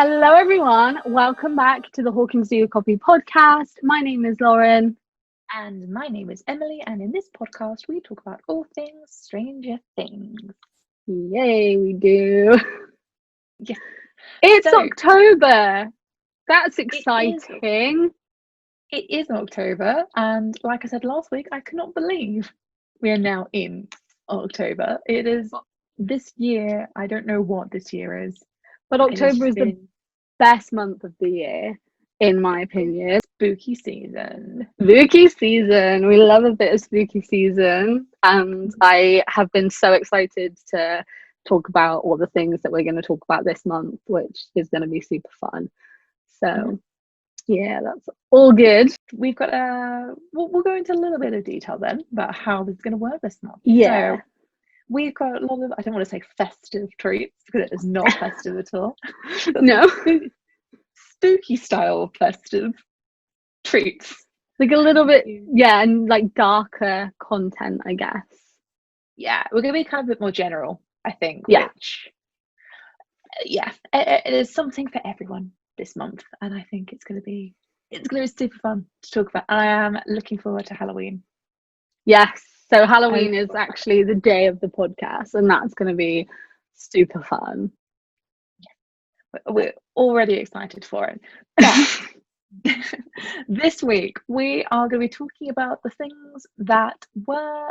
Hello, everyone. Welcome back to the Hawkins Do Your Copy podcast. My name is Lauren. And my name is Emily, and in this podcast we talk about all things Stranger Things. Yay, we do. Yeah. It's October. That's exciting. It is October, and like I said last week, I cannot believe we are now in October. It is this year, I don't know what this year is. But October is the best month of the year, in my opinion. Spooky season. Spooky season. We love a bit of spooky season. And I have been so excited to talk about all the things that we're going to talk about this month, which is going to be super fun. So, yeah, that's all good. We've got we'll go into a little bit of detail then about how this is going to work this month. Yeah. So, we've got a lot of, I don't want to say festive treats because it is not festive at all. No. Spooky style festive treats. Like a little bit, yeah, and like darker content, I guess. Yeah, we're going to be kind of a bit more general, I think. Yeah. It is something for everyone this month. And I think it's going to be super fun to talk about. I am looking forward to Halloween. Yes. So Halloween is actually the day of the podcast, and that's going to be super fun. We're already excited for it. But this week, we are going to be talking about the things that were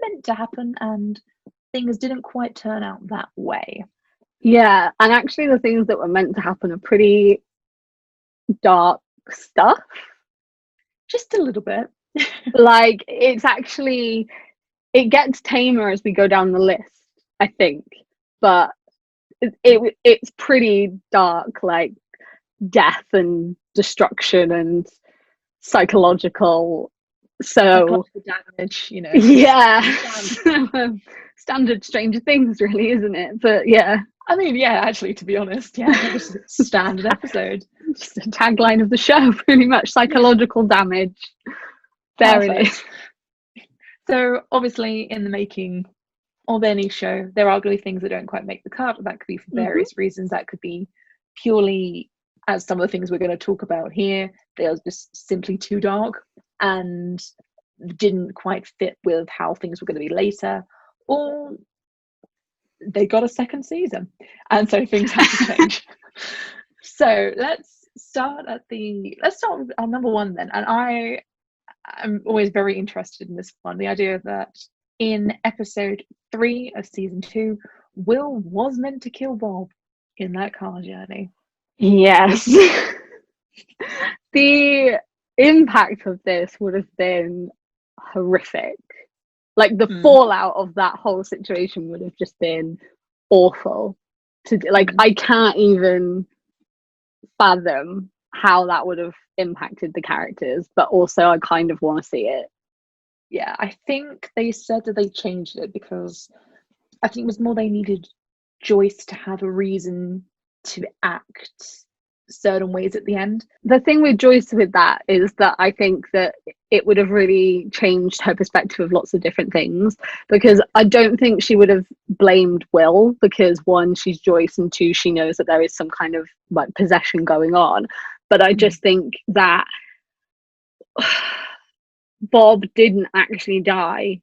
meant to happen and things didn't quite turn out that way. Yeah, and actually the things that were meant to happen are pretty dark stuff. Just a little bit. Like, it gets tamer as we go down the list, I think, but it's pretty dark, like death and destruction and psychological damage, you know. Yeah. Standard Stranger Things, really, isn't it? But yeah, I mean, yeah, actually, to be honest, yeah, just a standard episode. Just a tagline of the show, pretty much. Psychological damage. There it is. So, obviously, in the making of any show, there are going to be things that don't quite make the cut. That could be for various reasons. That could be purely, as some of the things we're going to talk about here, they are just simply too dark and didn't quite fit with how things were going to be later. Or they got a second season, and so things have to change. So let's start with our number one then. And I'm always very interested in this one, the idea that in episode 3 of season 2, Will was meant to kill Bob in that car journey. Yes. The impact of this would have been horrific. Like the fallout of that whole situation would have just been awful. I can't even fathom how that would have impacted the characters, but also I kind of want to see it. Yeah, I think they said that they changed it because I think it was more they needed Joyce to have a reason to act certain ways at the end. The thing with Joyce with that is that I think that it would have really changed her perspective of lots of different things, because I don't think she would have blamed Will, because one, she's Joyce, and two, she knows that there is some kind of like possession going on. But I just think that Bob didn't actually die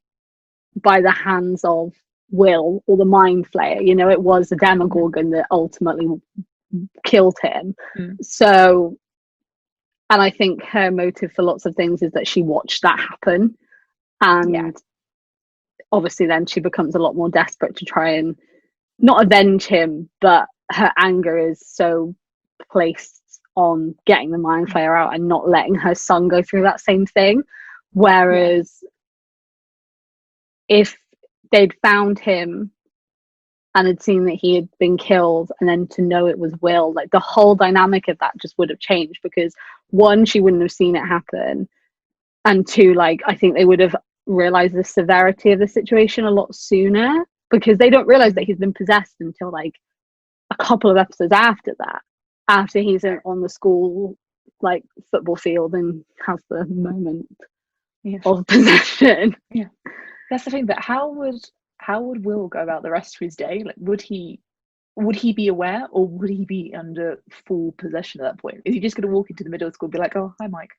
by the hands of Will or the Mind Flayer. You know, it was the Demogorgon that ultimately killed him. So, and I think her motive for lots of things is that she watched that happen, and obviously then she becomes a lot more desperate to try and not avenge him, but her anger is so placed on getting the Mind Flayer out and not letting her son go through that same thing. Whereas if they'd found him and had seen that he had been killed, and then to know it was Will, like the whole dynamic of that just would have changed, because one, she wouldn't have seen it happen, and two, like I think they would have realized the severity of the situation a lot sooner, because they don't realize that he's been possessed until like a couple of episodes after that, after he's on the school like football field and has the moment of possession. Yeah, that's the thing. But how would Will go about the rest of his day? Like, would he would he be aware, or would he be under full possession at that point? Is he just going to walk into the middle of school and be like, "Oh, hi, Mike"?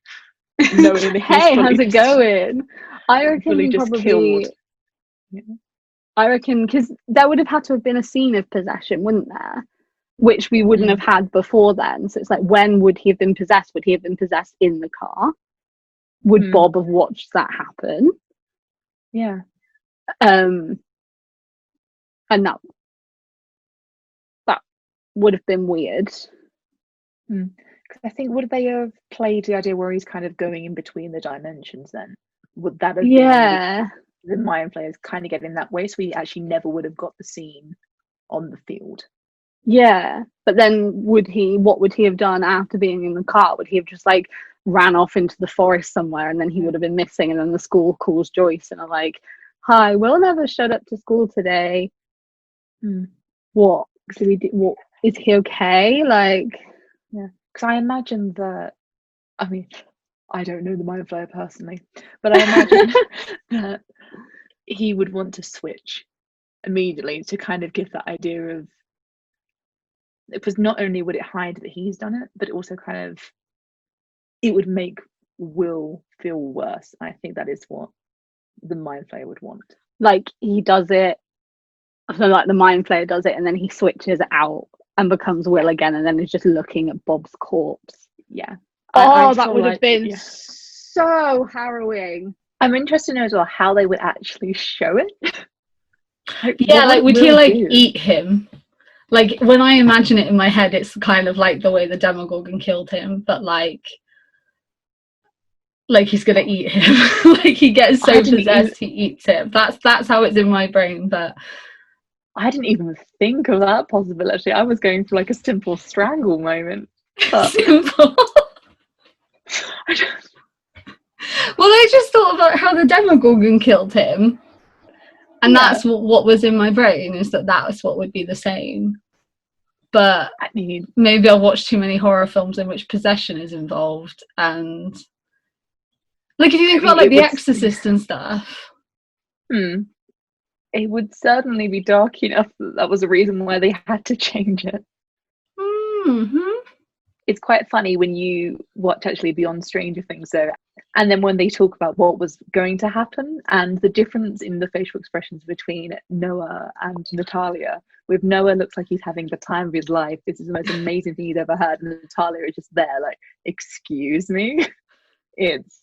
Knowing that Hey, how's it going? I reckon he just probably killed. Yeah. I reckon because there would have had to have been a scene of possession, wouldn't there? Which we wouldn't have had before then. So it's like, when would he have been possessed? Would he have been possessed in the car? Would Bob have watched that happen? Yeah. And that would have been weird. Because I think, would they have played the idea where he's kind of going in between the dimensions then? Would that have been the mind players kind of getting that way, so we actually never would have got the scene on the field? Yeah, but then what would he have done after being in the car? Would he have just like ran off into the forest somewhere, and then he would have been missing, and then the school calls Joyce and are like, "Hi, Will never showed up to school today. What do we do? What, is he okay?" Like, yeah, because I imagine that, I mean, I don't know the mind flayer personally, but I imagine that he would want to switch immediately to kind of give that idea of, because not only would it hide that he's done it, but also kind of, it would make Will feel worse. I think that is what the mind flayer would want. Like, he does it, so like the mind flayer does it, and then he switches out and becomes Will again, and then is just looking at Bob's corpse. Yeah. I that would have been so harrowing. I'm interested to know as well how they would actually show it. Like would he like eat him? Like, when I imagine it in my head, it's kind of like the way the Demogorgon killed him, but like he's gonna eat him. Like, he gets so possessed, he eats him. That's how it's in my brain. But I didn't even think of that possibility. I was going for like a simple strangle moment. Simple. Well, I just thought about how the Demogorgon killed him, and that's what was in my brain, is that's what would be the same. But I mean, maybe I'll watch too many horror films in which possession is involved, and like, if you think about like The Exorcist and stuff, it would certainly be dark enough that was a reason why they had to change it. It's quite funny when you watch actually Beyond Stranger Things, though, and then when they talk about what was going to happen and the difference in the facial expressions between Noah and Natalia. With Noah, looks like he's having the time of his life. This is the most amazing thing he'd ever heard, and Natalia is just there, like, excuse me. It's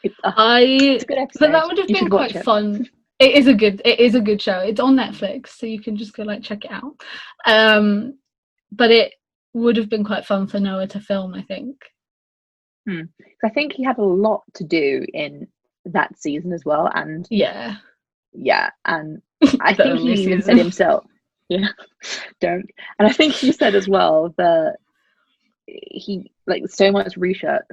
a good episode. But that would have been quite fun. It is a good show. It's on Netflix, so you can just go like check it out. But it would have been quite fun for Noah to film, I think. I think he had a lot to do in that season as well, and and I think he even said himself, and I think he said as well that he, like, so much research.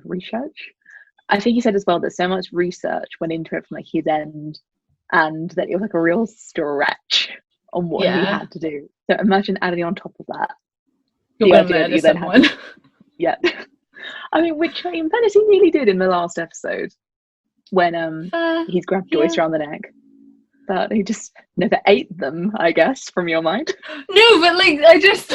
I think he said as well that so much research went into it from like his end, and that it was like a real stretch on what he had to do. So imagine adding on top of that. You're going to murder someone. I mean, which in fairness he nearly did in the last episode when he's grabbed Joyce around the neck. But he just never ate them, I guess, from your mind. No, but like I just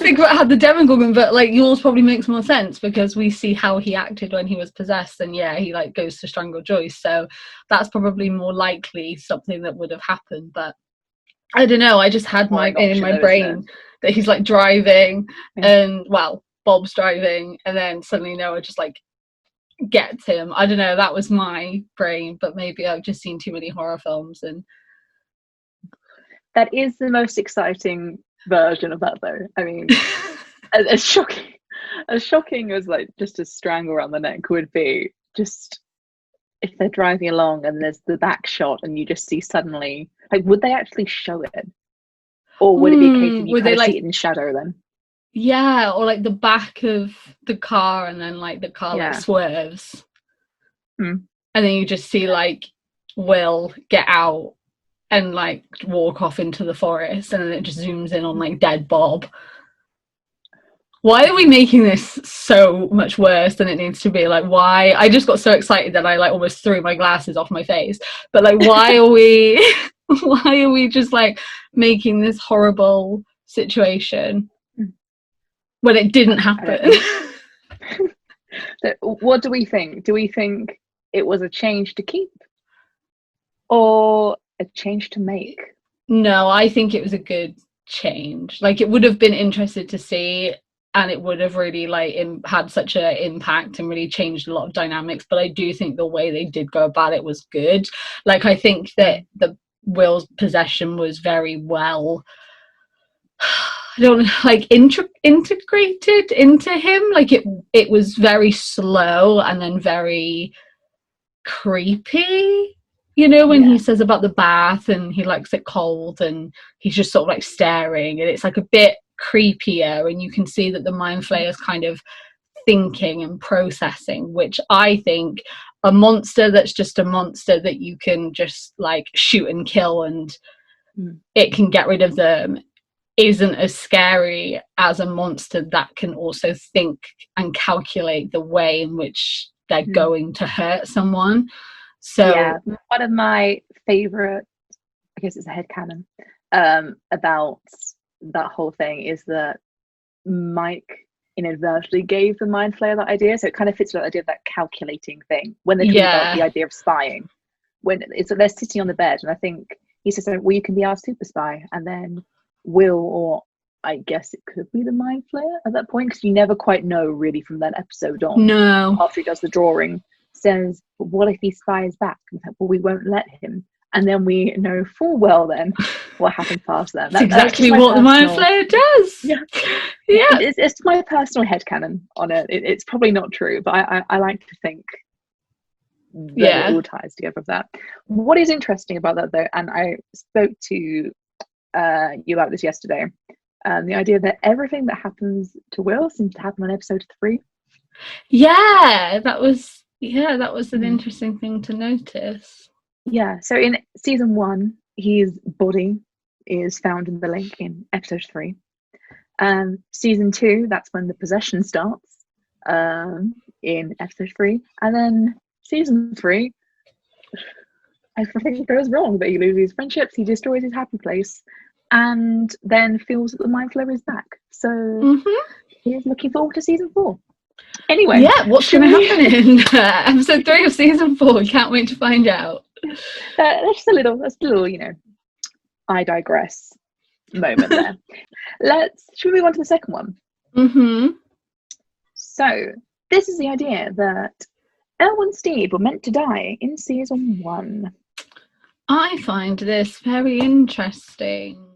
think about how the Demogorgon, but like yours probably makes more sense because we see how he acted when he was possessed, and he like goes to strangle Joyce, so that's probably more likely something that would have happened. But I don't know, I just had in my brain that he's like driving, and Bob's driving, and then suddenly Noah just like gets him. I don't know, that was my brain, but maybe I've just seen too many horror films. And that is the most exciting version of that, though. I mean, as shocking as like just a strangle around the neck would be, just if they're driving along and there's the back shot and you just see suddenly, like, would they actually show it, or would it be a case of you kind of see it in shadow then? Yeah, or like the back of the car, and then like the car like swerves, and then you just see like Will get out and like walk off into the forest, and then it just zooms in on like dead Bob. Why are we making this so much worse than it needs to be? Like, why? I just got so excited that I like almost threw my glasses off my face. But like, why are we just like making this horrible situation when it didn't happen. So what do we think? Do we think it was a change to keep or a change to make? No, I think it was a good change. Like, it would have been interesting to see, and it would have really like had such an impact and really changed a lot of dynamics, but I do think the way they did go about it was good. Like, I think that the Will's possession was very well, I don't know, like integrated into him. Like, it was very slow and then very creepy, you know, when he says about the bath and he likes it cold and he's just sort of like staring, and it's like a bit creepier, and you can see that the mind flayer is kind of thinking and processing, which I think a monster that's just a monster that you can just like shoot and kill and it can get rid of them isn't as scary as a monster that can also think and calculate the way in which they're going to hurt someone. So one of my favorite, I guess it's a headcanon, about that whole thing is that Mike inadvertently gave the mind flayer that idea, so it kind of fits with the idea of that calculating thing when they're talking about the idea of spying. When they're sitting on the bed, and I think he says, well, you can be our super spy, and then Will, or I guess it could be the mind flayer at that point, because you never quite know really from that episode on. No. After he does the drawing, says, but what if he spies back? And like, well, we won't let him. And then we know full well then what happened past that. That's exactly what the mind flayer does. Yeah. It's my personal headcanon on it. It's probably not true, but I like to think that it all ties together with that. What is interesting about that though, and I spoke to you about this yesterday, the idea that everything that happens to Will seems to happen on episode 3. That was an interesting thing to notice. So in season 1, his body is found in the lake in episode 3. Season 2, that's when the possession starts, in episode 3, and then season 3, everything goes wrong. That he loses friendships, he destroys his happy place, and then feels that the mind flayer is back. So he's looking forward to season 4. Anyway, what's going to happen in episode 3 of season 4? We can't wait to find out. That's a little, you know, I digress moment there. Should we move on to the second one? So this is the idea that Elle and Steve were meant to die in season 1. I find this very interesting.